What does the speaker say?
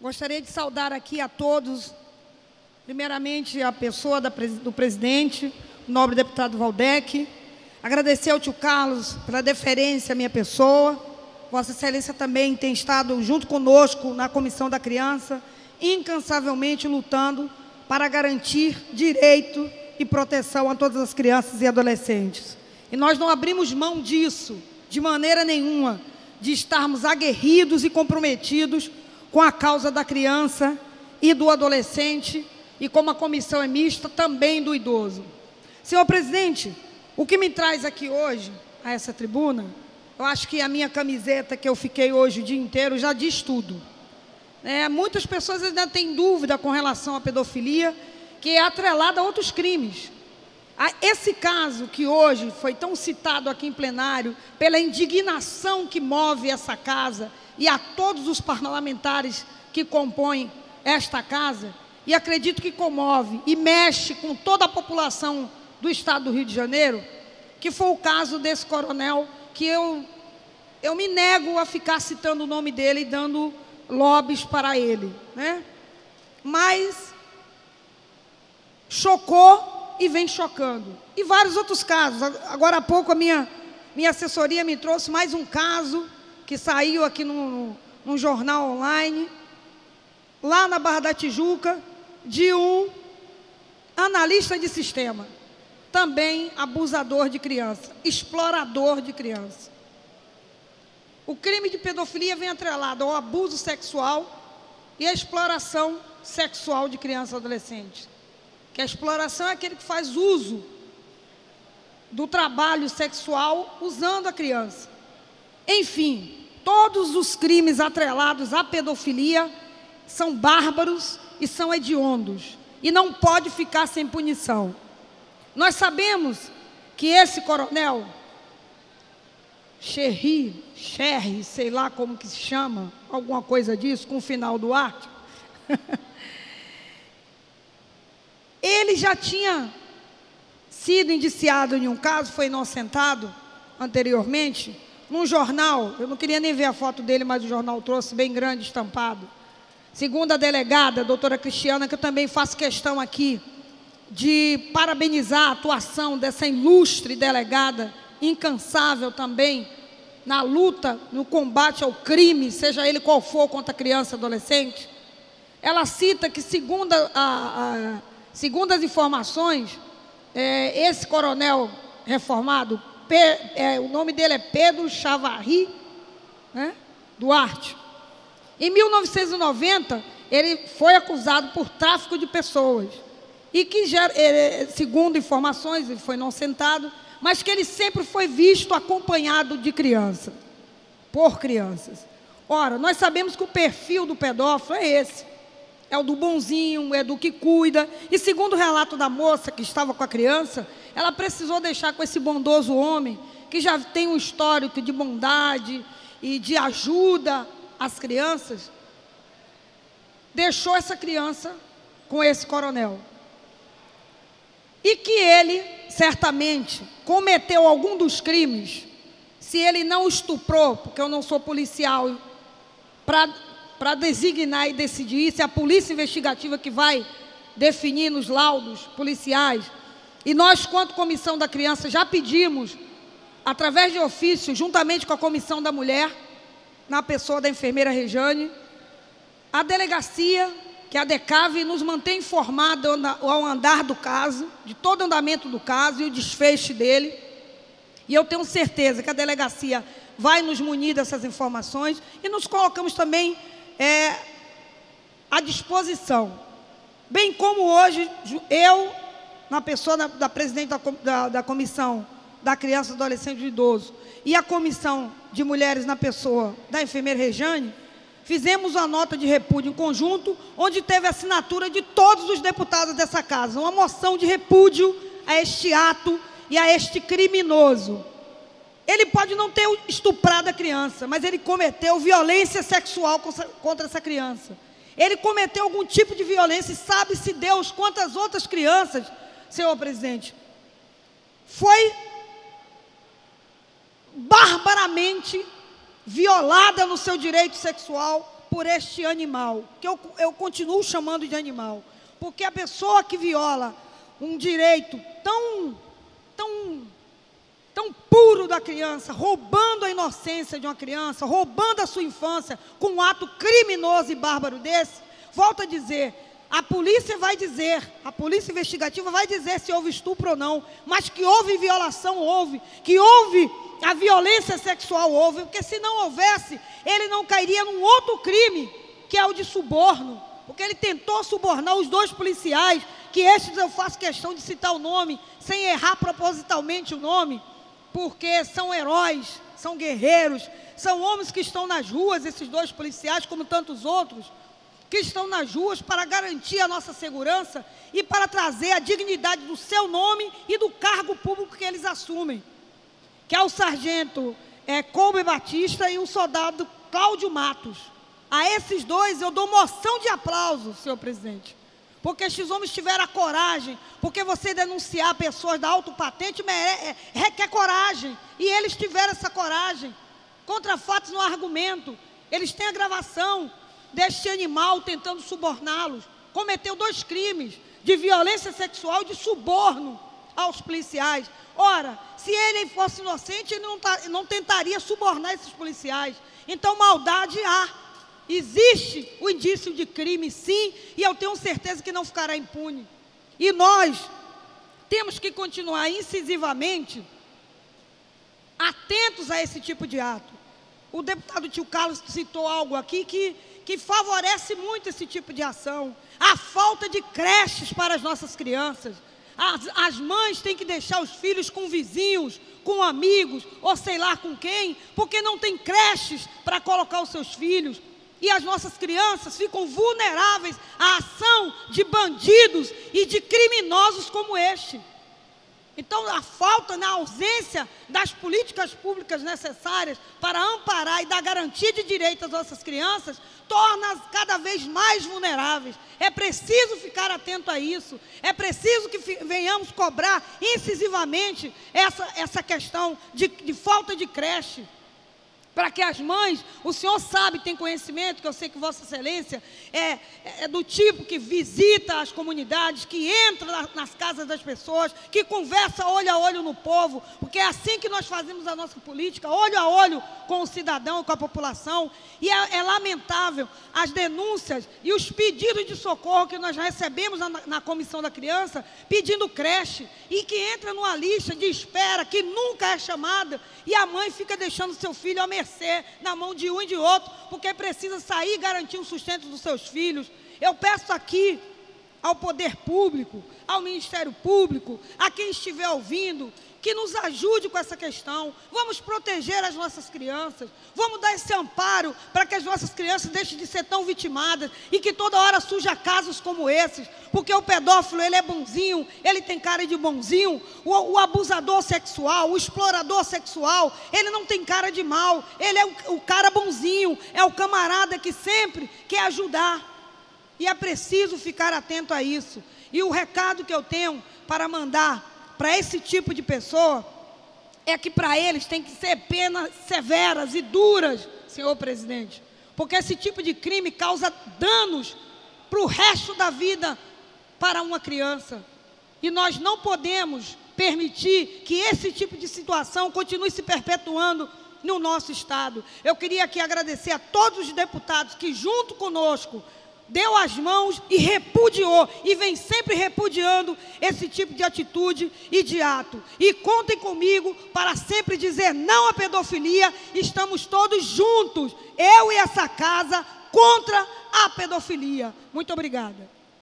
Gostaria de saudar aqui a todos, primeiramente a pessoa do presidente, o nobre deputado Valdec, agradecer ao tio Carlos pela deferência à minha pessoa. Vossa Excelência também tem estado junto conosco na Comissão da Criança, incansavelmente lutando para garantir direito e proteção a todas as crianças e adolescentes. E nós não abrimos mão disso, de maneira nenhuma, de estarmos aguerridos e comprometidos com a causa da criança e do adolescente, e como a comissão é mista, também do idoso. Senhor presidente, o que me traz aqui hoje, a essa tribuna, eu acho que a minha camiseta que eu fiquei hoje o dia inteiro já diz tudo. Muitas pessoas ainda têm dúvida com relação à pedofilia, que é atrelada a outros crimes. Esse caso que hoje foi tão citado aqui em plenário, pela indignação que move essa casa e a todos os parlamentares que compõem esta casa, e acredito que comove e mexe com toda a população do estado do Rio de Janeiro, que foi o caso desse coronel, que eu me nego a ficar citando o nome dele e dando lobbies para ele, Mas chocou e vem chocando. E vários outros casos. Agora há pouco a minha assessoria me trouxe mais um caso que saiu aqui num jornal online, lá na Barra da Tijuca, de um analista de sistema, também abusador de criança, explorador de criança. O crime de pedofilia vem atrelado ao abuso sexual e à exploração sexual de criança e adolescente. Que a exploração é aquele que faz uso do trabalho sexual usando a criança. Enfim, todos os crimes atrelados à pedofilia são bárbaros e são hediondos, e não pode ficar sem punição. Nós sabemos que esse coronel, Cherry, sei lá como que se chama, alguma coisa disso, com o final do arte, ele já tinha sido indiciado em um caso, foi inocentado anteriormente, num jornal, eu não queria nem ver a foto dele, mas o jornal trouxe bem grande, estampado. Segundo a delegada, a doutora Cristiana, que eu também faço questão aqui de parabenizar a atuação dessa ilustre delegada, incansável também, na luta, no combate ao crime, seja ele qual for, contra criança e adolescente. Ela cita que, segundo as informações, esse coronel reformado, o nome dele é Pedro Chavarri Duarte. Em 1990, ele foi acusado por tráfico de pessoas. E que, segundo informações, ele foi inocentado, mas que ele sempre foi visto acompanhado de criança, por crianças. Ora, nós sabemos que o perfil do pedófilo é esse. É o do bonzinho, é do que cuida. E segundo o relato da moça que estava com a criança, ela precisou deixar com esse bondoso homem, que já tem um histórico de bondade e de ajuda às crianças, deixou essa criança com esse coronel. E que ele, certamente, cometeu algum dos crimes, se ele não estuprou, porque eu não sou policial, para designar e decidir, isso é a polícia investigativa que vai definir nos laudos policiais. E nós, quanto Comissão da Criança, já pedimos, através de ofício, juntamente com a Comissão da Mulher, na pessoa da enfermeira Rejane, a delegacia, que é a DECAV, nos mantém informado ao andar do caso, de todo o andamento do caso e o desfecho dele. E eu tenho certeza que a delegacia vai nos munir dessas informações e nos colocamos também à disposição. Bem como hoje, eu, na pessoa da presidente da Comissão da Criança, Adolescente e do Idoso, e a Comissão de Mulheres na pessoa da enfermeira Rejane, fizemos uma nota de repúdio em conjunto, onde teve a assinatura de todos os deputados dessa casa, uma moção de repúdio a este ato e a este criminoso. Ele pode não ter estuprado a criança, mas ele cometeu violência sexual contra essa criança. Ele cometeu algum tipo de violência, e sabe-se Deus quantas outras crianças, senhor presidente, foi barbaramente violada no seu direito sexual por este animal, que eu continuo chamando de animal, porque a pessoa que viola um direito tão puro da criança, roubando a inocência de uma criança, roubando a sua infância, com um ato criminoso e bárbaro desse, volto a dizer, a polícia vai dizer, a polícia investigativa vai dizer se houve estupro ou não, mas que houve violação, houve, que houve a violência sexual, houve, porque se não houvesse, ele não cairia num outro crime, que é o de suborno, porque ele tentou subornar os 2 policiais, que estes eu faço questão de citar o nome, sem errar propositalmente o nome, porque são heróis, são guerreiros, são homens que estão nas ruas, esses 2 policiais, como tantos outros, que estão nas ruas para garantir a nossa segurança e para trazer a dignidade do seu nome e do cargo público que eles assumem, que é o sargento Colby Batista e o soldado Cláudio Matos. A esses 2 eu dou moção de aplauso, senhor presidente, porque estes homens tiveram a coragem, porque você denunciar pessoas da autopatente requer coragem, e eles tiveram essa coragem, contra fatos no argumento, eles têm a gravação deste animal tentando suborná-los, cometeu 2 crimes, de violência sexual e de suborno aos policiais. Ora, se ele fosse inocente, ele não tentaria subornar esses policiais, então maldade há. Existe o indício de crime, sim, e eu tenho certeza que não ficará impune. E nós temos que continuar incisivamente atentos a esse tipo de ato. O deputado Tio Carlos citou algo aqui que favorece muito esse tipo de ação. A falta de creches para as nossas crianças. As mães têm que deixar os filhos com vizinhos, com amigos, ou sei lá com quem, porque não tem creches para colocar os seus filhos. E as nossas crianças ficam vulneráveis à ação de bandidos e de criminosos como este. Então, a falta, na ausência das políticas públicas necessárias para amparar e dar garantia de direito às nossas crianças, torna-as cada vez mais vulneráveis. É preciso ficar atento a isso. É preciso que venhamos cobrar incisivamente essa questão de falta de creche. Para que as mães, o senhor sabe, tem conhecimento, que eu sei que Vossa Excelência é do tipo que visita as comunidades, que entra nas casas das pessoas, que conversa olho a olho no povo, porque é assim que nós fazemos a nossa política, olho a olho com o cidadão, com a população, e é lamentável as denúncias e os pedidos de socorro que nós recebemos na Comissão da Criança, pedindo creche, e que entra numa lista de espera, que nunca é chamada, e a mãe fica deixando seu filho à mercê na mão de um e de outro, porque precisa sair e garantir o sustento dos seus filhos. Eu peço aqui ao poder público, ao Ministério Público, a quem estiver ouvindo, que nos ajude com essa questão. Vamos proteger as nossas crianças, vamos dar esse amparo para que as nossas crianças deixem de ser tão vitimadas e que toda hora surja casos como esses, porque o pedófilo, ele é bonzinho, ele tem cara de bonzinho, o abusador sexual, o explorador sexual, ele não tem cara de mal, ele é o cara bonzinho, é o camarada que sempre quer ajudar, e é preciso ficar atento a isso. E o recado que eu tenho para mandar para esse tipo de pessoa é que para eles tem que ser penas severas e duras, senhor presidente, porque esse tipo de crime causa danos para o resto da vida para uma criança, e nós não podemos permitir que esse tipo de situação continue se perpetuando no nosso Estado. Eu queria aqui agradecer a todos os deputados que junto conosco deu as mãos e repudiou, e vem sempre repudiando esse tipo de atitude e de ato. E contem comigo para sempre dizer não à pedofilia. Estamos todos juntos, eu e essa casa, contra a pedofilia. Muito obrigada.